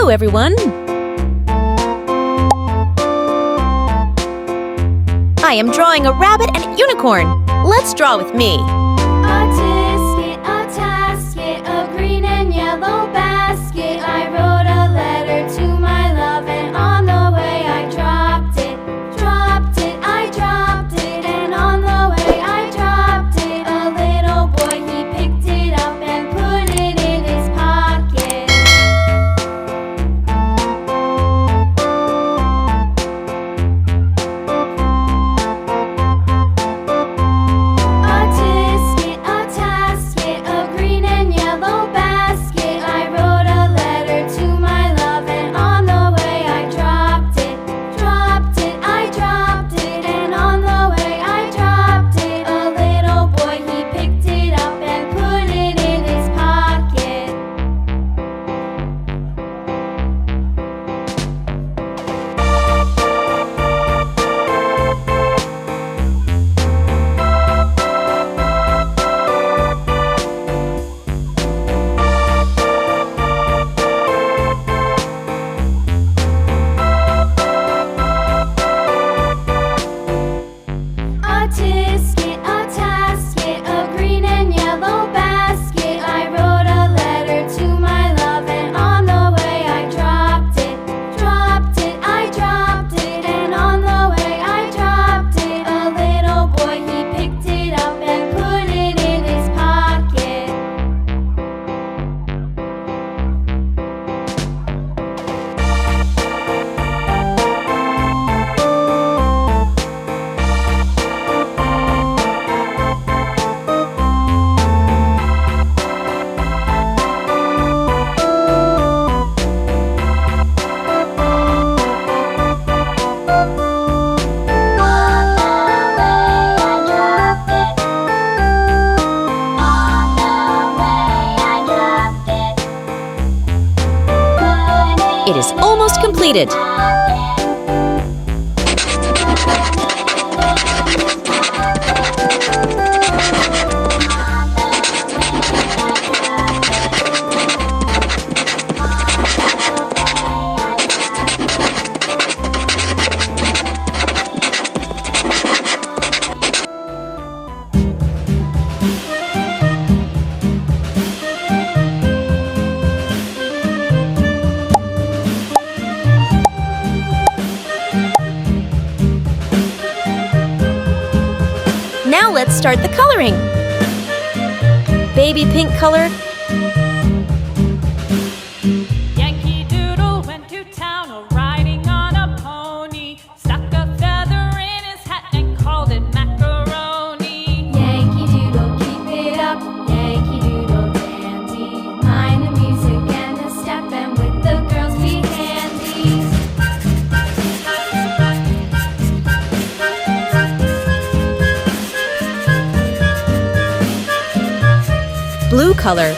Hello, everyone! I am drawing a rabbit and a unicorn. Let's draw with me. A tasket, a green and yellow basket. I wrote a letter to my love, and on the way I dropped it. I dropped it, and on the way I dropped it. A little boy, he picked it up and put it in his pocket. A tasket, a green and yellow basket. I wrote a letter to my love, and on the way I dropped it. I dropped it, and on the way I dropped it. A little boy, he picked it up and put it in his pocket. A tasket, a green and yellow basket. I wrote a letter to my love, and on the way I dropped it. I dropped it, and on the way I dropped it. A little boy, he picked it up and put it in his pocket. It is almost completed. Now let's start the coloring. Baby pink color. Yankee Doodle went to town riding on a pony. Stuck a feather in his hat and called it macaroni. Yankee Doodle, keep it up. Yankee Doodle dandy. Mind the music and the step, and with the girls be handy. Blue color.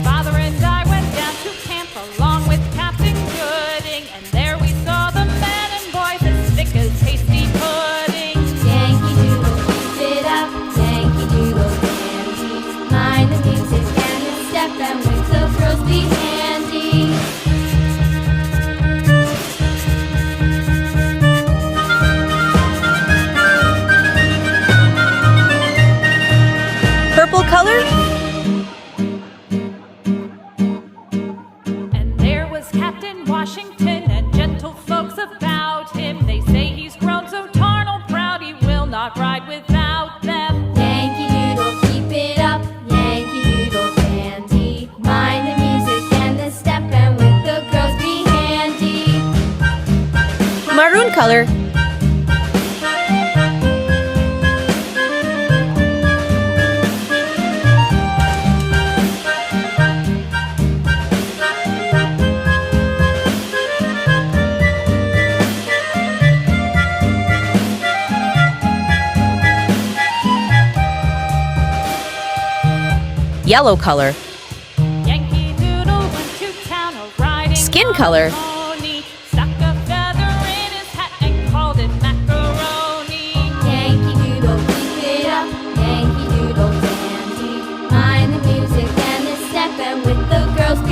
Father and I went down to camp along with Captain Gooding, and there we saw the men and boys as thick as hasty pudding. Yankee Doodle, keep it up. Yankee Doodle dandy. Mind the music and the step, and with the girls be handy. Purple color. And there was Captain Washington and gentle folks about him. They say he's grown so tarnal proud he will not ride without them. Yankee Doodle, keep it up. Yankee Doodle dandy. Mind the music and the step, and with the girls be handy. Maroon color. Yellow color. Yankee Doodle went to town riding Skin on color. a pony. Stuck a feather in his hat and called it macaroni. Yankee Doodle, keep it up. Yankee Doodle dandy. Mind the music and the step, and with the girls be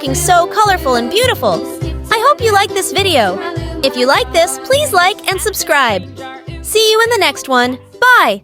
looking so colorful and beautiful. I hope you like this video. If you like this, please like and subscribe. See you in the next one. Bye!